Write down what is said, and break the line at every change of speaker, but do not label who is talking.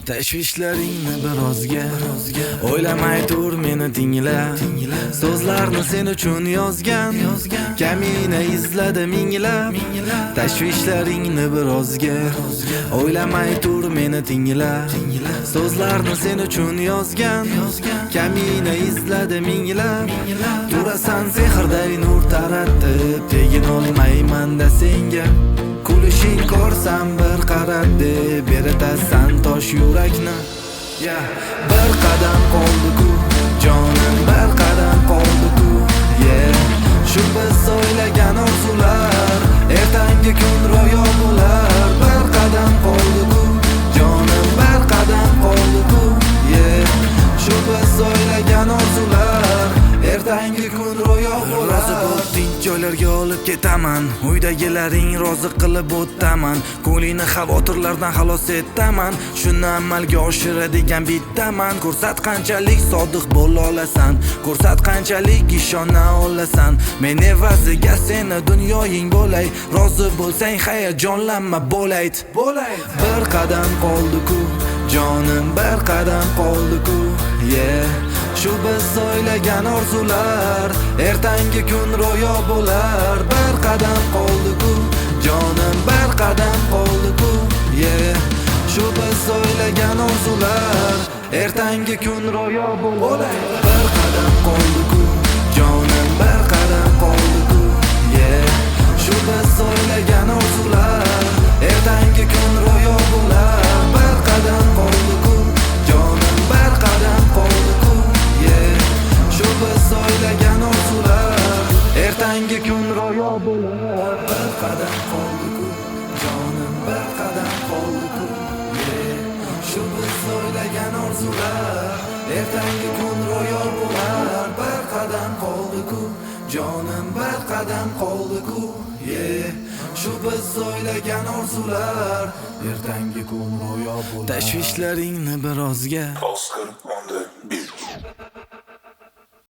Tashvishlaringni birozga o'ylamay tur meni tingla. So'zlarni sen uchun yozgan kamina izladi minglab. Tashvishlaringni birozga o'ylamay tur meni tingla. So'zlarni sen uchun yozgan kamina izladi minglab. Turasan sehrday nur taratib, tegin olmayman-da senga. Kulishing ko'rsam bir qarab deb beritasan tosh yurakni. Bir qadam qoldi-ku, jonim bir qadam qoldi-ku. Shu biz o'ylagan orzular ertangi kun ro'yo bo'lar. Bir qadam qoldi-ku, jonim bir qadam qoldi-ku. Shu biz o'ylagan orzular ertangi kun ro'yo bo'lar. Rozi bo'l, tinch joylarga olib ketaman. Uydagilaring rozi qilib o'taman. Ko'lingni xavotirlardan xalos etaman. Shuni amalga oshiradigan bittaman. Ko'rsat qanchalik sodiq bo'la olasan, ko'rsat qanchalik ishona olasan. Men evaziga seni dunyoying bo'lay. Rozi bo'lsang hayajonlanma, bo'layt. Bir qadam qoldi-ku, jonim bir qadam qoldi-ku. Shu biz o'ylagan orzular ertangi kun ro'yo bo'lar. Bir qadam qoldi-ku, jonim bir qadam qoldi-ku. Shu biz o'ylagan orzular ertangi kun ro'yo bo'lar. Bir qadam qoldi-ku, jonim bir qadam qoldi-ku. Shu biz o'ylagan orzular ertangi kun ro'yo bo'lar. Bir qadam qoldi-ku, jonim bir qadam qoldi-ku. Shu biz o'ylagan orzular ertangi kun ro'yo bo'lar. Bir qadam qoldi-ku, jonim bir qadam qoldi-ku. Shu biz o'ylagan orzular ertangi kun ro'yo bo'lar. Bir qadam qoldi-ku, jonim bir qadam qoldi-ku. Shu biz o'ylagan orzular ertangi kun ro'yo bo'lar. Tashvishlaringni birozga